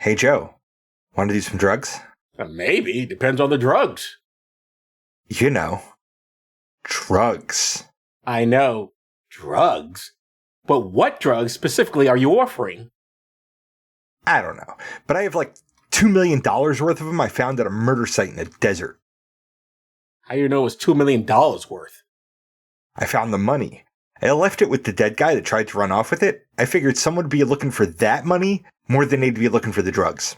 Hey, Joe, want to do some drugs? Maybe. Depends on the drugs. You know, drugs. I know. Drugs? But what drugs specifically are you offering? I don't know, but I have like $2 million worth of them I found at a murder site in the desert. How do you know it was $2 million worth? I found the money. I left it with the dead guy that tried to run off with it. I figured someone would be looking for that money more than they'd be looking for the drugs.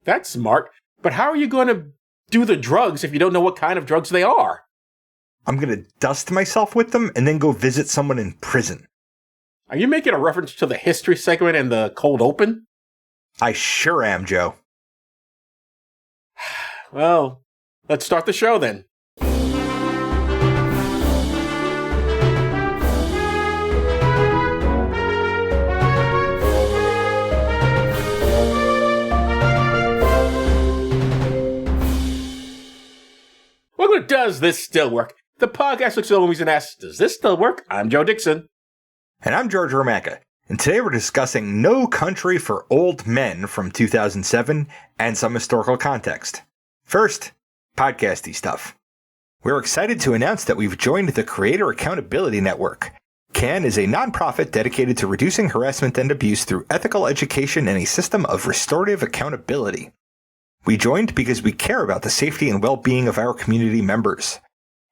That's smart. But how are you going to do the drugs if you don't know what kind of drugs they are? I'm going to dust myself with them and then go visit someone in prison. Are you making a reference to the history segment and the cold open? I sure am, Joe. Well, let's start the show then. Welcome to Does This Still Work? The podcast looks at movies and asks, does this still work? I'm Joe Dixon. And I'm George Romaka. And today we're discussing No Country for Old Men from 2007 and some historical context. First, podcasty stuff. We're excited to announce that we've joined the Creator Accountability Network. CAN is a nonprofit dedicated to reducing harassment and abuse through ethical education and a system of restorative accountability. We joined because we care about the safety and well-being of our community members.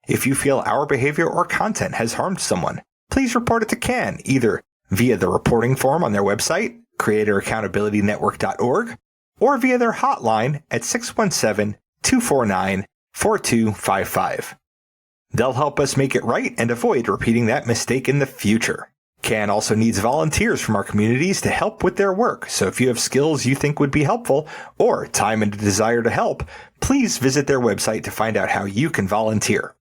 If you feel our behavior or content has harmed someone, please report it to CAN, either via the reporting form on their website, creatoraccountabilitynetwork.org, or via their hotline at 617-249-4255. They'll help us make it right and avoid repeating that mistake in the future. CAN also needs volunteers from our communities to help with their work, so if you have skills you think would be helpful, or time and a desire to help, please visit their website to find out how you can volunteer.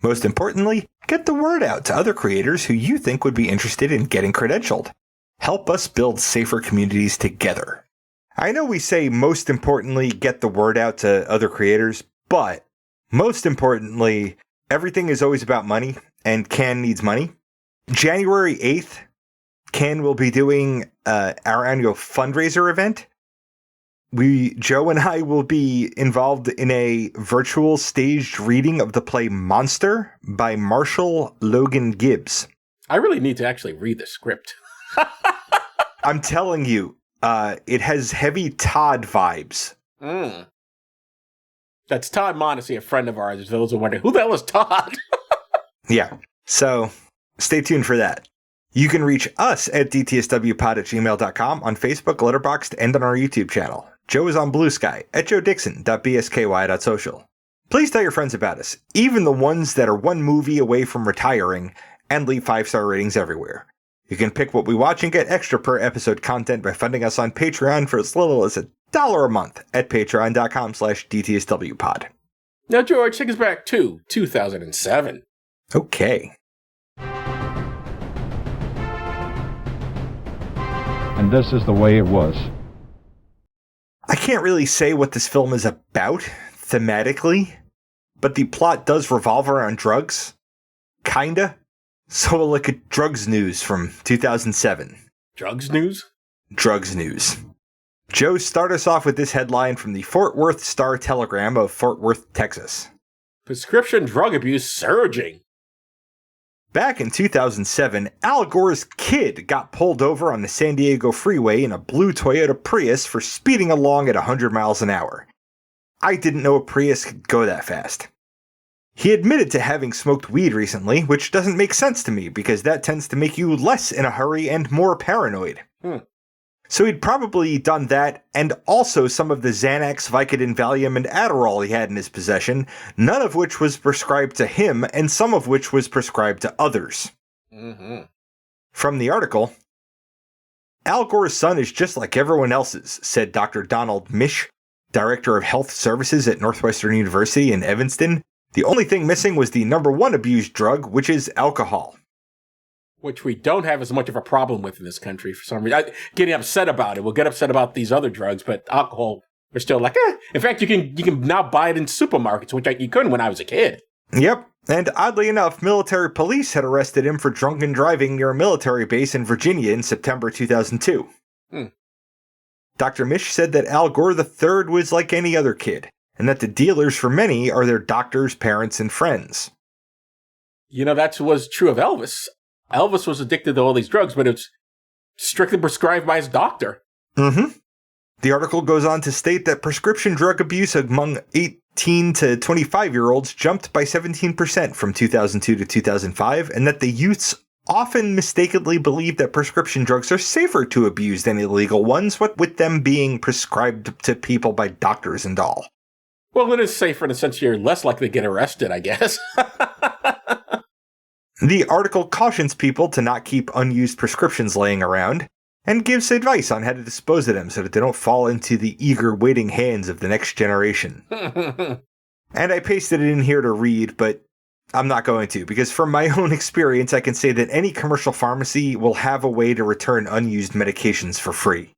Most importantly, get the word out to other creators who you think would be interested in getting credentialed. Help us build safer communities together. I know we say most importantly, get the word out to other creators, but most importantly, everything is always about money, and CAN needs money. January 8th, CAN will be doing our annual fundraiser event. Joe and I will be involved in a virtual staged reading of the play Monster by Marshall Logan Gibbs. I really need to actually read the script. I'm telling you, it has heavy Todd vibes. That's Todd Mondesi, a friend of ours, for those who wonder, who the hell is Todd? Yeah, so stay tuned for that. You can reach us at dtswpod@gmail.com, on Facebook, Letterboxd, and on our YouTube channel. Joe is on Blue Sky at joedixon.bsky.social. Please tell your friends about us, even the ones that are one movie away from retiring, and leave 5-star ratings everywhere. You can pick what we watch and get extra per episode content by funding us on Patreon for as little as $1 a month at patreon.com/dtswpod. Now, George, take us back to 2007. Okay. And this is the way it was. I can't really say what this film is about, thematically, but the plot does revolve around drugs. Kinda. So we'll look at drugs news from 2007. Drugs news? Drugs news. Joe, start us off with this headline from the Fort Worth Star-Telegram of Fort Worth, Texas. Prescription drug abuse surging. Back in 2007, Al Gore's kid got pulled over on the San Diego freeway in a blue Toyota Prius for speeding along at 100 miles an hour. I didn't know a Prius could go that fast. He admitted to having smoked weed recently, which doesn't make sense to me because that tends to make you less in a hurry and more paranoid. So he'd probably done that, and also some of the Xanax, Vicodin, Valium, and Adderall he had in his possession, none of which was prescribed to him, and some of which was prescribed to others. From the article, Al Gore's son is just like everyone else's, said Dr. Donald Misch, Director of Health Services at Northwestern University in Evanston. The only thing missing was the number one abused drug, which is alcohol. Which we don't have as much of a problem with in this country for some reason. Getting upset about it. We'll get upset about these other drugs, but alcohol, we're still like, eh. In fact, you can now buy it in supermarkets, which you couldn't when I was a kid. Yep. And oddly enough, military police had arrested him for drunken driving near a military base in Virginia in September 2002. Dr. Mish said that Al Gore III was like any other kid, and that the dealers for many are their doctors, parents, and friends. That was true of Elvis. Elvis was addicted to all these drugs, but it's strictly prescribed by his doctor. Mm-hmm. The article goes on to state that prescription drug abuse among 18 to 25-year-olds jumped by 17% from 2002 to 2005, and that the youths often mistakenly believe that prescription drugs are safer to abuse than illegal ones, what with them being prescribed to people by doctors and all. Well, it is safer in the sense you're less likely to get arrested, I guess. The article cautions people to not keep unused prescriptions laying around, and gives advice on how to dispose of them so that they don't fall into the eager waiting hands of the next generation. And I pasted it in here to read, but I'm not going to, because from my own experience, I can say that any commercial pharmacy will have a way to return unused medications for free.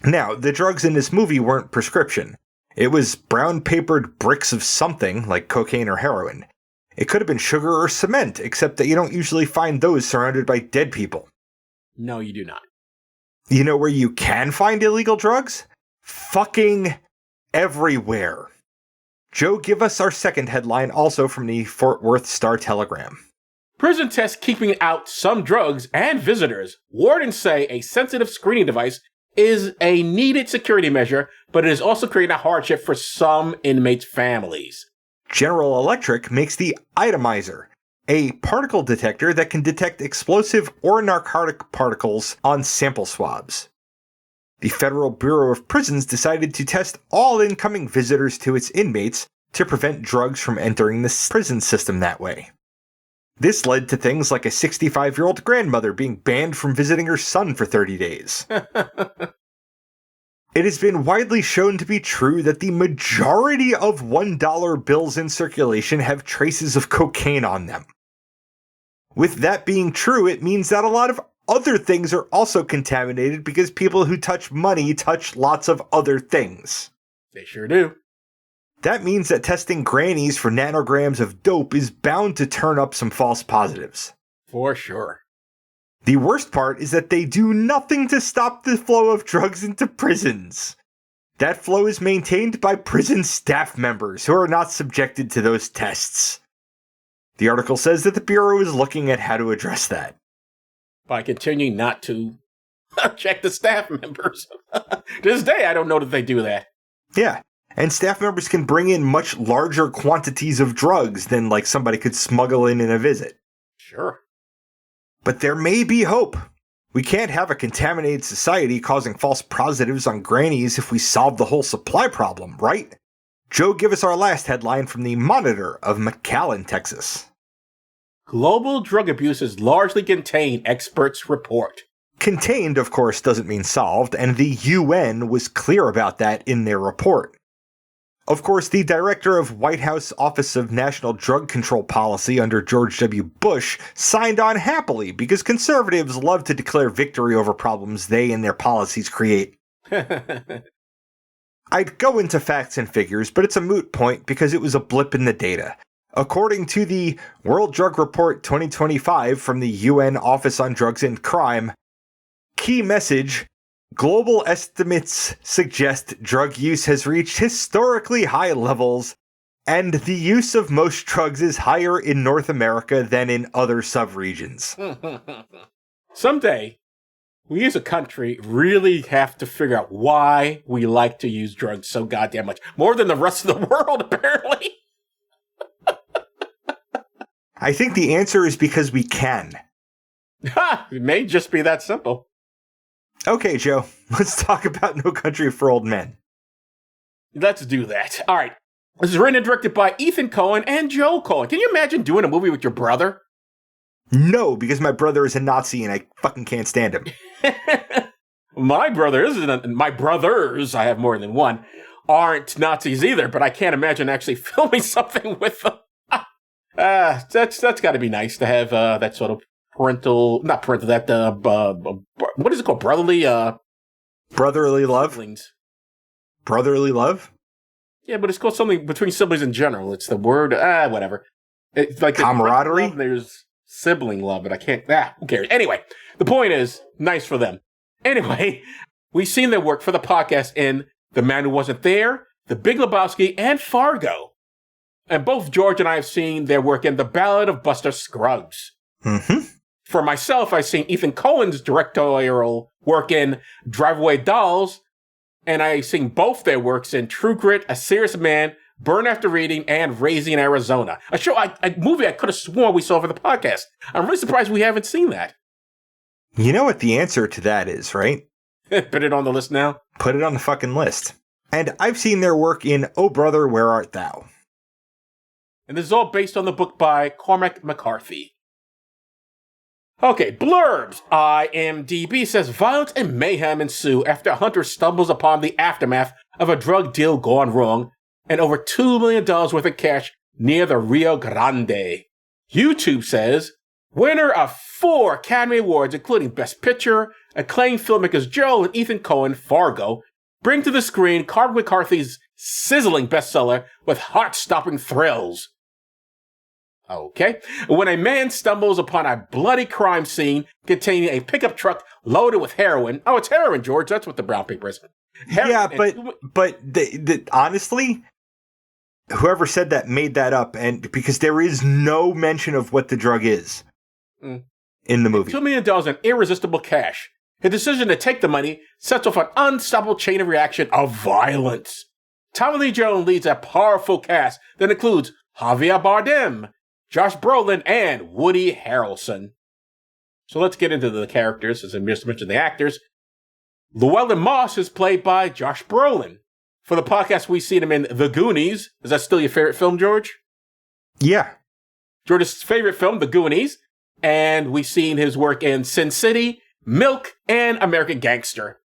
Now, the drugs in this movie weren't prescription. It was brown-papered bricks of something, like cocaine or heroin. It could have been sugar or cement, except that you don't usually find those surrounded by dead people. No, you do not. You know where you can find illegal drugs? Fucking everywhere. Joe, give us our second headline, also from the Fort Worth Star-Telegram. Prison tests keeping out some drugs and visitors. Wardens say a sensitive screening device is a needed security measure, but it is also creating a hardship for some inmates' families. General Electric makes the Itomizer, a particle detector that can detect explosive or narcotic particles on sample swabs. The Federal Bureau of Prisons decided to test all incoming visitors to its inmates to prevent drugs from entering the prison system that way. This led to things like a 65-year-old grandmother being banned from visiting her son for 30 days. It has been widely shown to be true that the majority of $1 bills in circulation have traces of cocaine on them. With that being true, it means that a lot of other things are also contaminated because people who touch money touch lots of other things. They sure do. That means that testing grannies for nanograms of dope is bound to turn up some false positives. For sure. The worst part is that they do nothing to stop the flow of drugs into prisons. That flow is maintained by prison staff members who are not subjected to those tests. The article says that the Bureau is looking at how to address that. By continuing not to check the staff members. To this day, I don't know that they do that. Yeah, and staff members can bring in much larger quantities of drugs than like somebody could smuggle in a visit. Sure. But there may be hope. We can't have a contaminated society causing false positives on grannies if we solve the whole supply problem, right? Joe, give us our last headline from the Monitor of McAllen, Texas. Global drug abuse is largely contained, experts report. Contained, of course, doesn't mean solved, and the UN was clear about that in their report. Of course, the director of White House Office of National Drug Control Policy under George W. Bush signed on happily because conservatives love to declare victory over problems they and their policies create. I'd go into facts and figures, but it's a moot point because it was a blip in the data. According to the World Drug Report 2025 from the UN Office on Drugs and Crime, key message: global estimates suggest drug use has reached historically high levels, and the use of most drugs is higher in North America than in other subregions. Someday, we as a country really have to figure out why we like to use drugs so goddamn much. More than the rest of the world, apparently. I think the answer is because we can. Ha! It may just be that simple. Okay, Joe, let's talk about No Country for Old Men. Let's do that. All right. This is written and directed by Ethan Coen and Joe Coen. Can you imagine doing a movie with your brother? No, because my brother is a Nazi and I fucking can't stand him. My brothers, I have more than one, aren't Nazis either, but I can't imagine actually filming something with them. That's got to be nice to have that sort of not parental, that, what is it called? Brotherly love? Siblings. Brotherly love? Yeah, but it's called something between siblings in general. It's the word, whatever. It's like camaraderie? There's sibling love, but I can't, who cares? Anyway, the point is, nice for them. Anyway, we've seen their work for the podcast in The Man Who Wasn't There, The Big Lebowski, and Fargo. And both George and I have seen their work in The Ballad of Buster Scruggs. Mm-hmm. For myself, I've seen Ethan Coen's directorial work in Drive Away Dolls, and I've seen both their works in True Grit, A Serious Man, Burn After Reading, and Raising Arizona. A movie I could have sworn we saw for the podcast. I'm really surprised we haven't seen that. You know what the answer to that is, right? Put it on the list now. Put it on the fucking list. And I've seen their work in Oh Brother, Where Art Thou? And this is all based on the book by Cormac McCarthy. Okay, blurbs. IMDb says violence and mayhem ensue after a hunter stumbles upon the aftermath of a drug deal gone wrong and over $2 million worth of cash near the Rio Grande. YouTube says, winner of 4 Academy Awards, including Best Picture, acclaimed filmmakers Joel and Ethan Coen, Fargo, bring to the screen Cormac McCarthy's sizzling bestseller with heart-stopping thrills. Okay. When a man stumbles upon a bloody crime scene containing a pickup truck loaded with heroin. Oh, it's heroin, George. That's what the brown paper is. But honestly, whoever said that made that up, and because there is no mention of what the drug is in the movie. $2 million in irresistible cash. His decision to take the money sets off an unstoppable chain of reaction of violence. Tommy Lee Jones leads a powerful cast that includes Javier Bardem, Josh Brolin, and Woody Harrelson. So let's get into the characters, as I just mentioned the actors. Llewellyn Moss is played by Josh Brolin. For the podcast, we've seen him in The Goonies. Is that still your favorite film, George? Yeah. George's favorite film, The Goonies. And we've seen his work in Sin City, Milk, and American Gangster.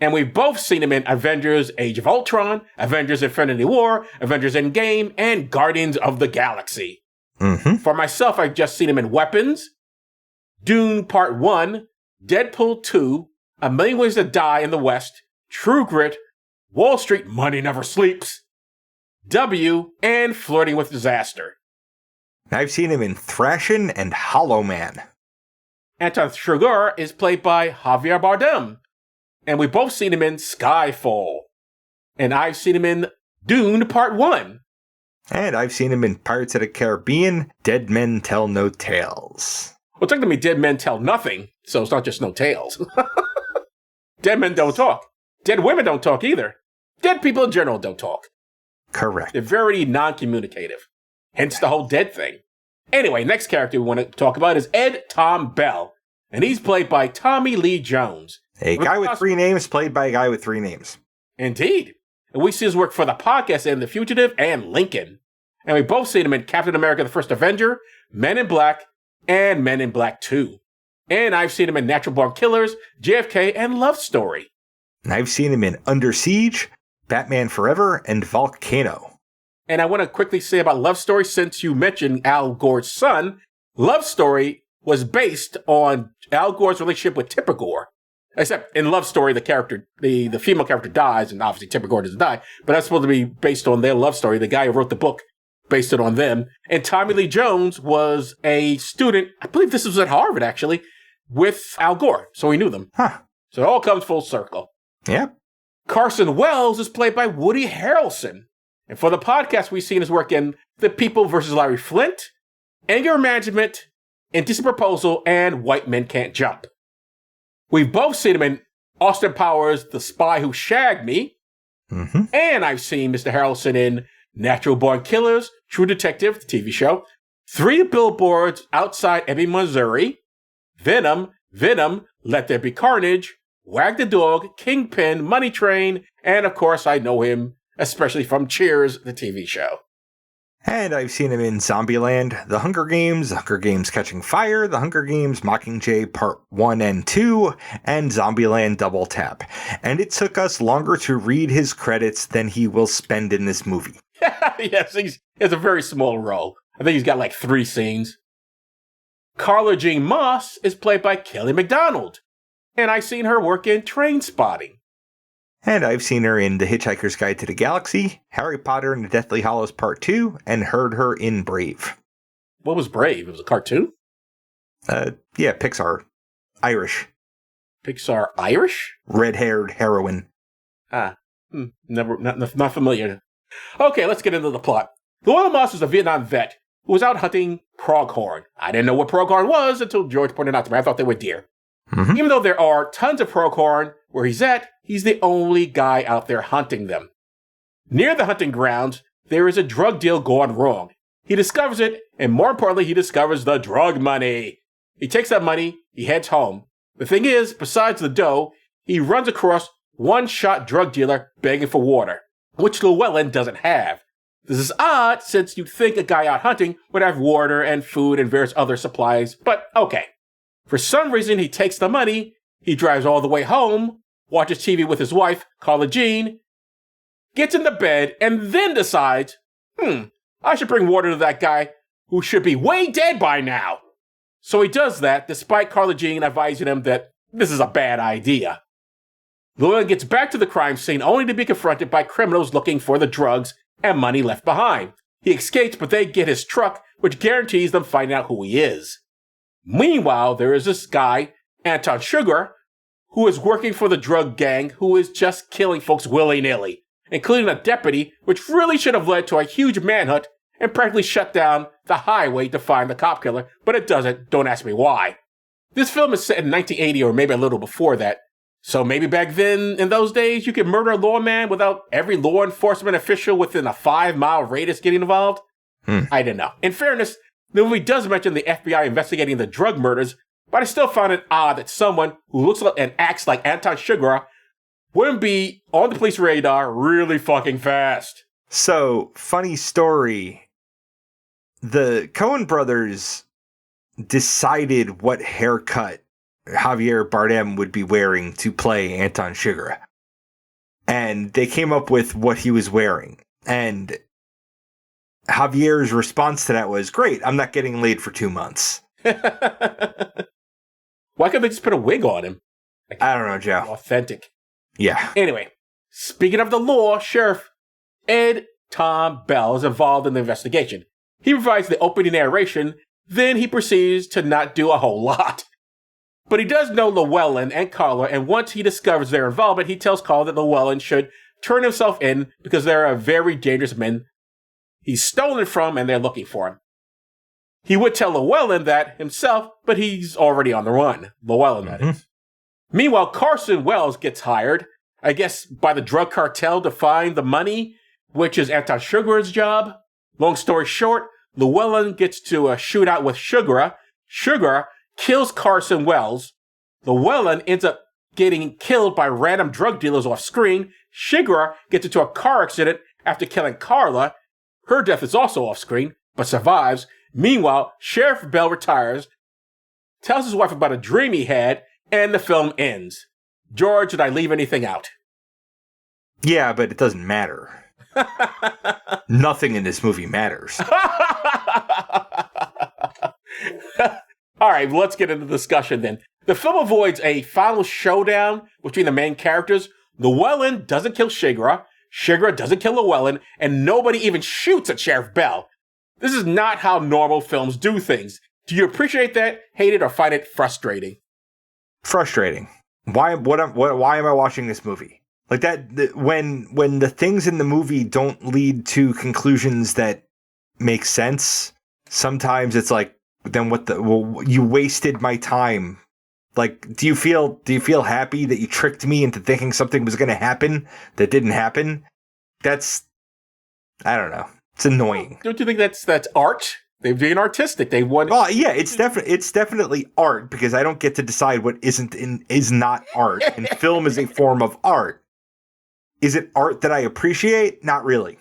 And we've both seen him in Avengers Age of Ultron, Avengers Infinity War, Avengers Endgame, and Guardians of the Galaxy. Mm-hmm. For myself, I've just seen him in Weapons, Dune Part 1, Deadpool 2, A Million Ways to Die in the West, True Grit, Wall Street, Money Never Sleeps, W, and Flirting with Disaster. I've seen him in Thrashin' and Hollow Man. Anton Chigurh is played by Javier Bardem. And we've both seen him in Skyfall. And I've seen him in Dune Part 1. And I've seen him in Pirates of the Caribbean, Dead Men Tell No Tales. Well, technically, dead men tell nothing, so it's not just no tales. Dead men don't talk. Dead women don't talk either. Dead people in general don't talk. Correct. They're very non-communicative. Hence the whole dead thing. Anyway, next character we want to talk about is Ed Tom Bell. And he's played by Tommy Lee Jones. A guy with 3 names played by a guy with 3 names. Indeed. And we see his work for the podcast in The Fugitive and Lincoln. And we both seen him in Captain America the First Avenger, Men in Black, and Men in Black 2. And I've seen him in Natural Born Killers, JFK, and Love Story. And I've seen him in Under Siege, Batman Forever, and Volcano. And I want to quickly say about Love Story, since you mentioned Al Gore's son, Love Story was based on Al Gore's relationship with Tipper Gore. Except in Love Story, the character, the female character dies, and obviously Tipper Gore doesn't die, but that's supposed to be based on their love story. The guy who wrote the book based it on them. And Tommy Lee Jones was a student, I believe this was at Harvard actually, with Al Gore, so he knew them. Huh. So it all comes full circle. Yep. Carson Wells is played by Woody Harrelson. And for the podcast, we've seen his work in The People vs. Larry Flint, Anger Management, Indecent Proposal, and White Men Can't Jump. We've both seen him in Austin Powers' The Spy Who Shagged Me. Mm-hmm. And I've seen Mr. Harrelson in Natural Born Killers, True Detective, the TV show, 3 Billboards Outside Ebbing, Missouri, Venom, Let There Be Carnage, Wag the Dog, Kingpin, Money Train, and of course I know him especially from Cheers, the TV show. And I've seen him in Zombieland, The Hunger Games Catching Fire, The Hunger Games Mockingjay Part 1 and 2, and Zombieland Double Tap. And it took us longer to read his credits than he will spend in this movie. Yes, he has a very small role. I think he's got like 3 scenes. Carla Jean Moss is played by Kelly MacDonald. And I've seen her work in Trainspotting. And I've seen her in The Hitchhiker's Guide to the Galaxy, Harry Potter and the Deathly Hallows Part 2, and heard her in Brave. What was Brave? It was a cartoon? Yeah, Pixar. Irish. Pixar Irish? Red-haired heroine. Not familiar. Okay, let's get into the plot. Llewellyn Moss is a Vietnam vet who was out hunting pronghorn. I didn't know what pronghorn was until George pointed out to me. I thought they were deer. Mm-hmm. Even though there are tons of pronghorn where he's at, he's the only guy out there hunting them. Near the hunting grounds, there is a drug deal gone wrong. He discovers it, and more importantly, he discovers the drug money. He takes that money, he heads home. The thing is, besides the dough, he runs across one-shot drug dealer begging for water, which Llewellyn doesn't have. This is odd, since you'd think a guy out hunting would have water and food and various other supplies, but okay. For some reason, he takes the money, he drives all the way home, watches TV with his wife, Carla Jean, gets into bed, and then decides, I should bring water to that guy who should be way dead by now. So he does that, despite Carla Jean advising him that this is a bad idea. Llewellyn gets back to the crime scene only to be confronted by criminals looking for the drugs and money left behind. He escapes, but they get his truck, which guarantees them finding out who he is. Meanwhile, there is this guy, Anton Sugar, who is working for the drug gang who is just killing folks willy-nilly, including a deputy, which really should have led to a huge manhunt and practically shut down the highway to find the cop killer, but it doesn't. Don't ask me why. This film is set in 1980 or maybe a little before that, so maybe back then, in those days, you could murder a lawman without every law enforcement official within a 5-mile radius getting involved? I don't know. In fairness, the movie does mention the FBI investigating the drug murders, but I still found it odd that someone who looks like and acts like Anton Sugar wouldn't be on the police radar really fucking fast. So, funny story. The Coen brothers decided what haircut Javier Bardem would be wearing to play Anton Sugar. And they came up with what he was wearing. And Javier's response to that was, great, I'm not getting laid for 2 months. Why couldn't they just put a wig on him? I don't know, Joe. Authentic. Yeah. Anyway, speaking of the law, Sheriff Ed Tom Bell is involved in the investigation. He provides the opening narration, then he proceeds to not do a whole lot. But he does know Llewellyn and Carla, and once he discovers their involvement, he tells Carla that Llewellyn should turn himself in because there are very dangerous men he's stolen from and they're looking for him. He would tell Llewellyn that himself, but he's already on the run. Llewellyn, that is. Meanwhile, Carson Wells gets hired, I guess by the drug cartel to find the money, which is Anton Sugar's job. Long story short, Llewellyn gets to a shootout with Sugar. Sugar kills Carson Wells. Llewellyn ends up getting killed by random drug dealers off screen. Sugar gets into a car accident after killing Carla. Her death is also off screen, but survives. Meanwhile, Sheriff Bell retires, tells his wife about a dream he had, and the film ends. George, did I leave anything out? Yeah, but it doesn't matter. Nothing in this movie matters. All right, well, let's get into the discussion then. The film avoids a final showdown between the main characters. Llewellyn doesn't kill Sugar. Sugar doesn't kill Llewellyn, and nobody even shoots at Sheriff Bell. This is not how normal films do things. Do you appreciate that, hate it, or find it frustrating? Frustrating. Why am I watching this movie? Like that, when the things in the movie don't lead to conclusions that make sense, sometimes it's like, then you wasted my time. Like, do you feel happy that you tricked me into thinking something was going to happen that didn't happen? I don't know. It's annoying. Don't you think that's art? They're being artistic. They want. Well, yeah, it's definitely art because I don't get to decide what is not art, and film is a form of art. Is it art that I appreciate? Not really.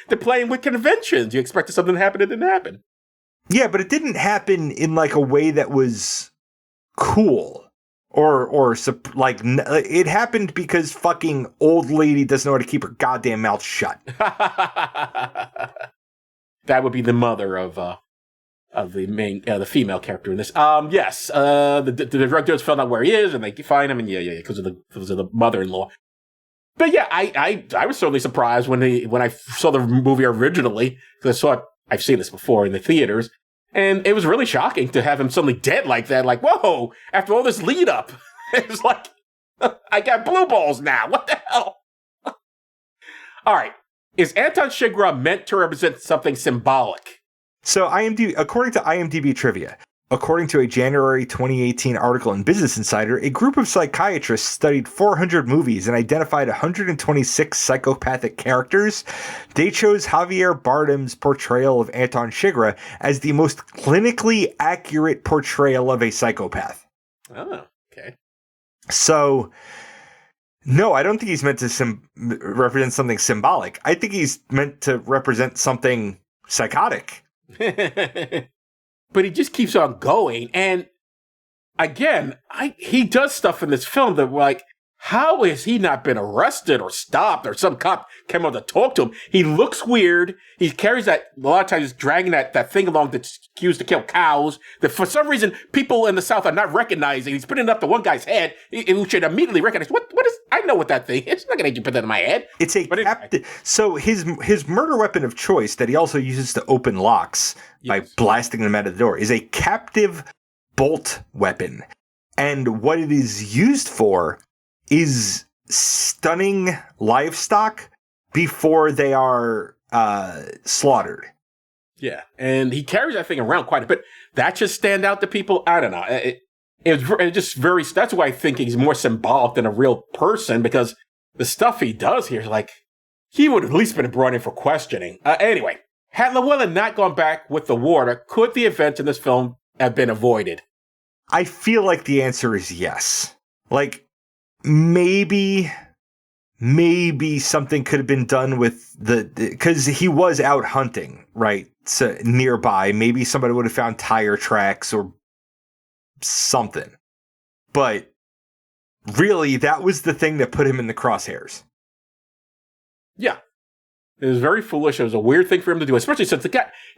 They're playing with conventions. You expected something to happen, it didn't happen. Yeah, but it didn't happen in like a way that was cool or like it happened because fucking old lady doesn't know how to keep her goddamn mouth shut. That would be the mother of the main the female character in this. Yes, the drug dealers found out where he is and they find him, and yeah, because of the mother-in-law. But yeah, I was certainly surprised when I saw the movie originally because I've seen this before in the theaters, And it was really shocking to have him suddenly dead like that. Like, whoa, after all this lead up, it's like, I got blue balls now. What the hell? All right. Is Anton Chigurh meant to represent something symbolic? So according to IMDb trivia, according to a January 2018 article in Business Insider, a group of psychiatrists studied 400 movies and identified 126 psychopathic characters. They chose Javier Bardem's portrayal of Anton Chigurh as the most clinically accurate portrayal of a psychopath. Oh, okay. So, no, I don't think he's meant to represent something symbolic. I think he's meant to represent something psychotic. But he just keeps on going. And again, he does stuff in this film that, like, how has he not been arrested or stopped or some cop came out to talk to him? He looks weird. He carries that, a lot of times he's dragging that thing along that's used to kill cows that for some reason people in the South are not recognizing. He's putting it up to one guy's head who should immediately recognize, what is, I know what that thing is. It's not going to put that in my head. It's so his murder weapon of choice that he also uses to open locks by blasting them out of the door is a captive bolt weapon. And what it is used for is stunning livestock before they are slaughtered. Yeah, and he carries that thing around quite a bit. That should stand out to people. I don't know. It just very. That's why I think he's more symbolic than a real person, because the stuff he does here is like, he would have at least been brought in for questioning. Anyway, had Llewellyn not gone back with the water, could the events in this film have been avoided? I feel like the answer is yes. Like, maybe something could have been done with because he was out hunting, right? So nearby, maybe somebody would have found tire tracks or something. But really, that was the thing that put him in the crosshairs. Yeah. It was very foolish. It was a weird thing for him to do, especially since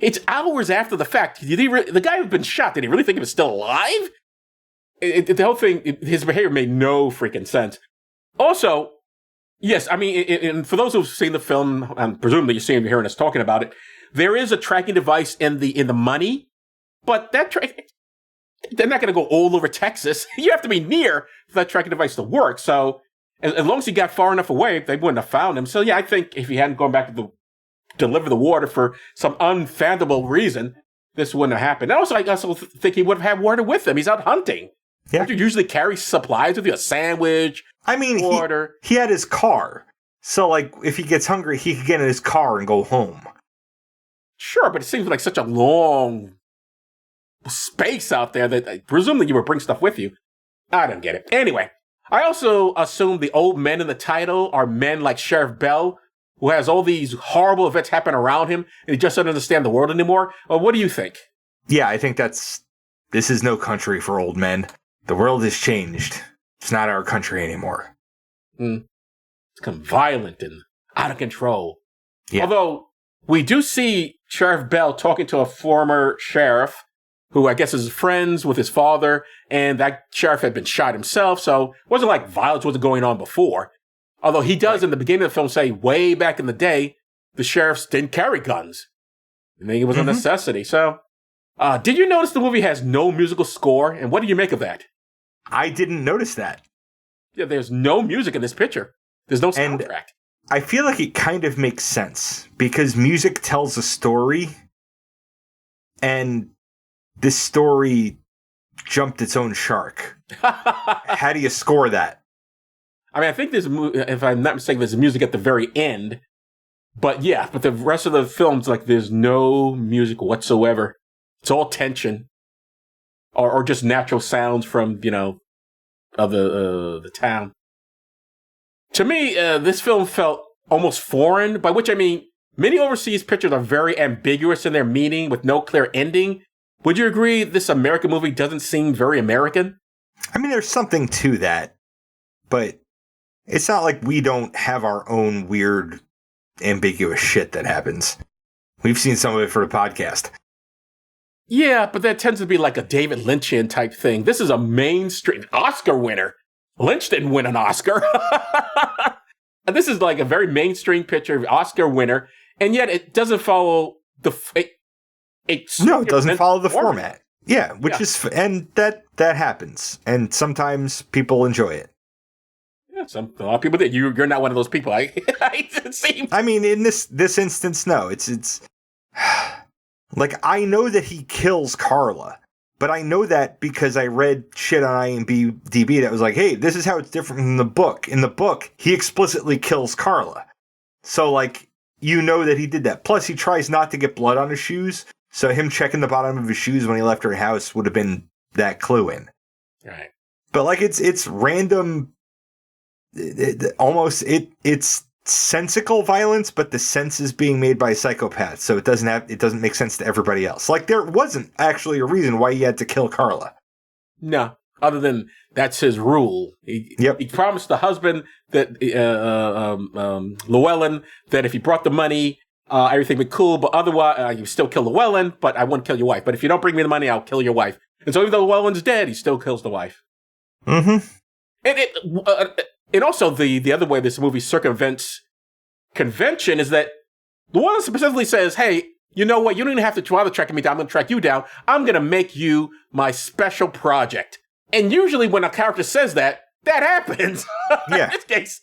it's hours after the fact. The guy who'd been shot, did he really think he was still alive? The whole thing, his behavior made no freaking sense. Also, yes, I mean, and for those who've seen the film, presumably you're seeing, hearing us talking about it, there is a tracking device in the money, but they're not going to go all over Texas. You have to be near for that tracking device to work. So as long as he got far enough away, they wouldn't have found him. So yeah, I think if he hadn't gone back to deliver the water for some unfathomable reason, this wouldn't have happened. I also think he would have had water with him. He's out hunting. Yeah. Don't you usually carry supplies with you? A sandwich, water? He had his car. So, like, if he gets hungry, he could get in his car and go home. Sure, but it seems like such a long space out there that presumably you would bring stuff with you. I don't get it. Anyway, I also assume the old men in the title are men like Sheriff Bell, who has all these horrible events happen around him, and he just doesn't understand the world anymore. What do you think? Yeah, I think this is no country for old men. The world has changed. It's not our country anymore. It's become violent and out of control. Yeah. Although, we do see Sheriff Bell talking to a former sheriff, who I guess is friends with his father, and that sheriff had been shot himself, so it wasn't like violence wasn't going on before. Although he does, in the beginning of the film, say way back in the day, the sheriffs didn't carry guns. I think it was a necessity. So, did you notice the movie has no musical score, and what do you make of that? I didn't notice that. Yeah, there's no music in this picture. There's no soundtrack. And I feel like it kind of makes sense, because music tells a story, and this story jumped its own shark. How do you score that? I mean, I think if I'm not mistaken, there's music at the very end. But yeah, but the rest of the film's like there's no music whatsoever. It's all tension. Or just natural sounds from, of the town. To me, this film felt almost foreign, by which I mean, many overseas pictures are very ambiguous in their meaning with no clear ending. Would you agree this American movie doesn't seem very American? I mean, there's something to that, but it's not like we don't have our own weird, ambiguous shit that happens. We've seen some of it for the podcast. Yeah, but that tends to be like a David Lynchian type thing. This is a mainstream Oscar winner. Lynch didn't win an Oscar. And this is like a very mainstream picture of Oscar winner, and yet it doesn't follow It doesn't follow the format. format. Yeah, which is, and that happens, and sometimes people enjoy it. Yeah, a lot of people did. You're not one of those people. It seems. I mean, in this instance, no. It's like, I know that he kills Carla, but I know that because I read shit on IMDb that was like, hey, this is how it's different from the book. In the book, he explicitly kills Carla. So, like, you know that he did that. Plus, he tries not to get blood on his shoes. So him checking the bottom of his shoes when he left her house would have been that clue in. Right. But, like, it's random. It's sensical violence, but the sense is being made by psychopaths, so it doesn't make sense to everybody else. Like, there wasn't actually a reason why he had to kill Carla. No, other than that's his rule. He promised the husband that Llewellyn that if he brought the money, everything would be cool, but otherwise you still kill Llewellyn, but I wouldn't kill your wife. But if you don't bring me the money, I'll kill your wife. And so even though Llewellyn's dead, he still kills the wife. Mm-hmm. And also the other way this movie circumvents convention is that Llewellyn specifically says, hey, you know what? You don't even have to try to track me down. I'm going to track you down. I'm going to make you my special project. And usually when a character says that happens. Yeah. In this case.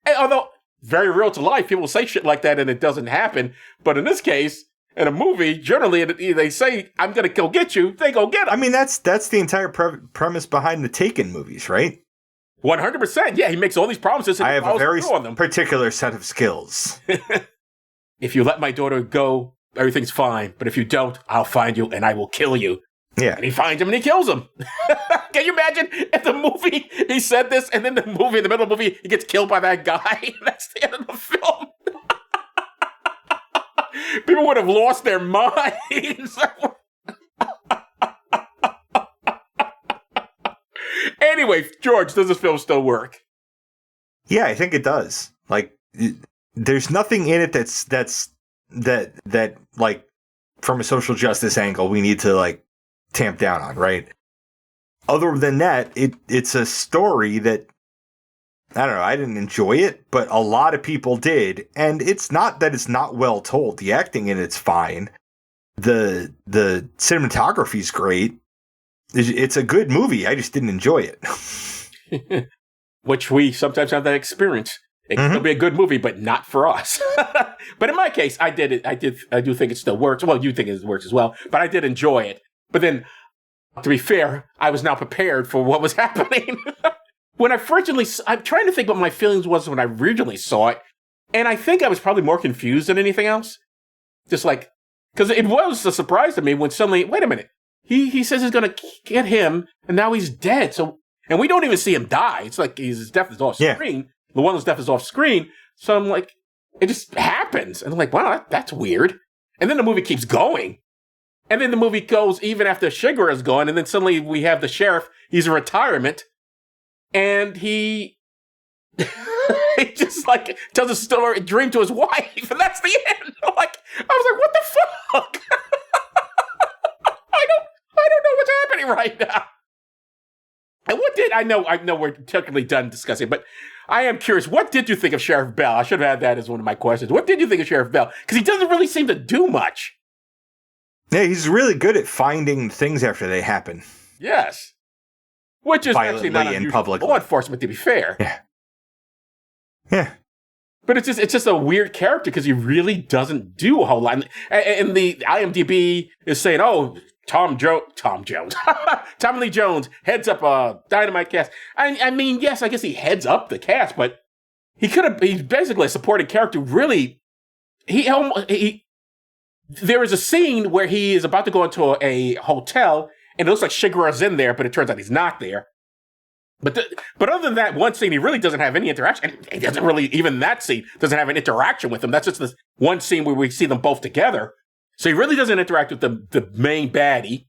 And although very real to life, people say shit like that and it doesn't happen. But in this case, in a movie, generally they say, I'm going to go get you. They go get him. I mean, that's the entire premise behind the Taken movies, right? 100%. Yeah, he makes all these promises. And I have a very on them. particular set of skills. If you let my daughter go, everything's fine. But if you don't, I'll find you and I will kill you. Yeah. And he finds him and he kills him. Can you imagine if the movie, he said this, and then in the middle of the movie, he gets killed by that guy? That's the end of the film. People would have lost their minds. Anyway, George, does this film still work? Yeah, I think it does. Like, there's nothing in it that like, from a social justice angle, we need to, like, tamp down on, right? Other than that, it's a story that, I don't know, I didn't enjoy it, but a lot of people did. And it's not that it's not well told. The acting in it's fine. The cinematography's great. It's a good movie. I just didn't enjoy it. Which we sometimes have that experience. It can still be a good movie, but not for us. But in my case, I did it. I do think it still works. Well, you think it works as well, but I did enjoy it. But then, to be fair, I was now prepared for what was happening. When I I'm trying to think what my feelings was when I originally saw it, and I think I was probably more confused than anything else. Just like, because it was a surprise to me when suddenly, wait a minute, he says he's going to get him, and now he's dead. So, and we don't even see him die. It's like his death is off screen. Llewellyn's death is off screen. So I'm like, it just happens. And I'm like, wow, that's weird. And then the movie keeps going. And then the movie goes even after Sugar is gone. And then suddenly we have the sheriff. He's in retirement. And he just like tells a story, a dream to his wife. And that's the end. I was like, what the fuck? I don't know what's happening right now. And I know we're technically done discussing, but I am curious, what did you think of Sheriff Bell? I should have had that as one of my questions. What did you think of Sheriff Bell? Because he doesn't really seem to do much. Yeah, he's really good at finding things after they happen. Yes. Which is actually not unusual for law enforcement, to be fair. Yeah. Yeah. But it's just a weird character because he really doesn't do a whole lot. And the IMDb is saying, oh, Tommy Lee Jones heads up a Dynamite cast. I mean, yes, I guess he heads up the cast, but he's basically a supporting character. Really, there is a scene where he is about to go into a hotel, and it looks like Shigeru's in there, but it turns out he's not there. But other than that one scene, he really doesn't have any interaction. And he doesn't really, even that scene doesn't have an interaction with him. That's just this one scene where we see them both together. So he really doesn't interact with the main baddie.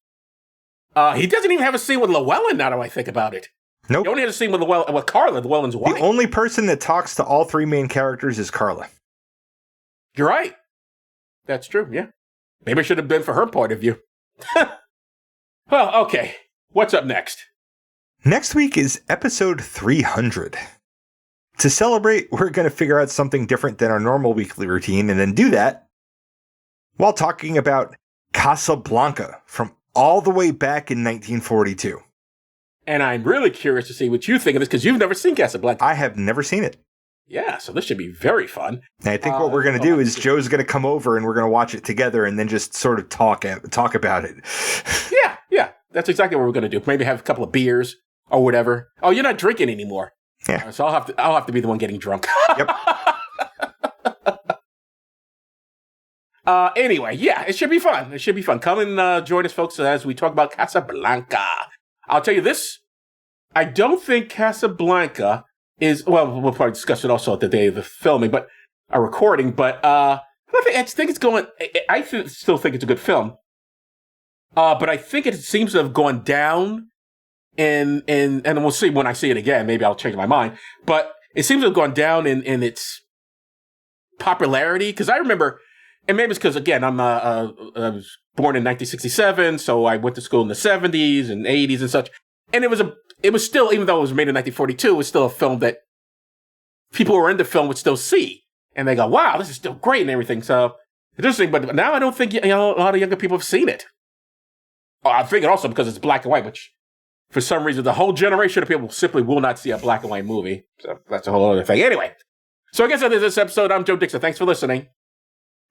He doesn't even have a scene with Llewellyn, now that I think about it. Nope. He only has a scene with Carla, Llewellyn's wife. The only person that talks to all three main characters is Carla. You're right. That's true, yeah. Maybe it should have been for her point of view. Well, okay. What's up next? Next week is episode 300. To celebrate, we're going to figure out something different than our normal weekly routine and then do that while talking about Casablanca from all the way back in 1942. And I'm really curious to see what you think of this because you've never seen Casablanca. I have never seen it. Yeah, so this should be very fun. And I think what we're going to do is Joe's going to come over and we're going to watch it together and then just sort of talk about it. Yeah. That's exactly what we're going to do. Maybe have a couple of beers or whatever. Oh, you're not drinking anymore. Yeah. So I'll have to be the one getting drunk. Yep. Anyway, yeah, it should be fun. It should be fun. Come and join us, folks, as we talk about Casablanca. I'll tell you this. I don't think Casablanca is, well, we'll probably discuss it also at the day of the filming, but a recording, but I think it's going, still think it's a good film. But I think it seems to have gone down and we'll see when I see it again. Maybe I'll change my mind, but it seems to have gone down in its popularity. Cause I remember, and maybe it's because, again, I was born in 1967, so I went to school in the 70s and 80s and such. And it was still, even though it was made in 1942, it was still a film that people who were into film would still see. And they go, wow, this is still great and everything. So it's interesting, but now I don't think a lot of younger people have seen it. I think it also because it's black and white, which for some reason, the whole generation of people simply will not see a black and white movie. So that's a whole other thing. Anyway, so I guess that is this episode. I'm Joe Dixon. Thanks for listening.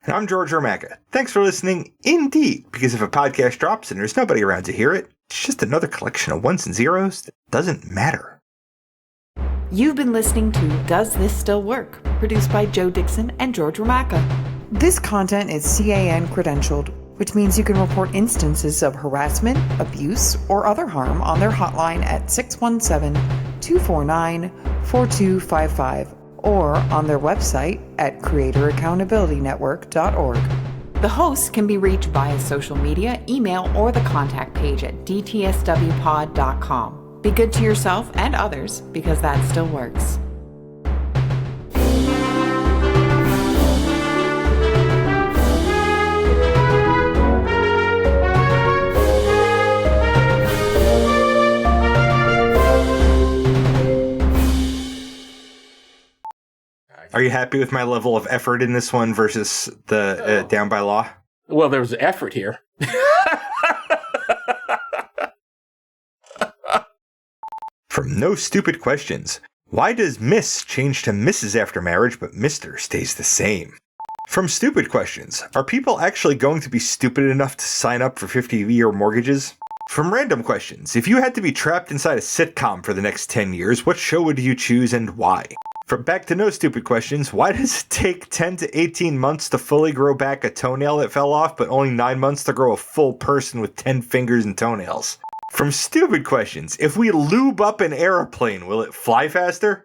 And I'm George Romaka. Thanks for listening indeed, because if a podcast drops and there's nobody around to hear it, it's just another collection of ones and zeros that doesn't matter. You've been listening to Does This Still Work? Produced by Joe Dixon and George Romaka. This content is CAN credentialed, which means you can report instances of harassment, abuse, or other harm on their hotline at 617-249-4255 or on their website at creatoraccountabilitynetwork.org. The hosts can be reached via social media, email, or the contact page at dtswpod.com. Be good to yourself and others, because that still works. Are you happy with my level of effort in this one versus the Down by Law? Well, there was effort here. From No Stupid Questions. Why does Miss change to Mrs. after marriage, but Mr. stays the same? From Stupid Questions. Are people actually going to be stupid enough to sign up for 50-year mortgages? From Random Questions. If you had to be trapped inside a sitcom for the next 10 years, what show would you choose and why? From Back to No Stupid Questions, why does it take 10 to 18 months to fully grow back a toenail that fell off, but only 9 months to grow a full person with 10 fingers and toenails? From Stupid Questions, if we lube up an airplane, will it fly faster?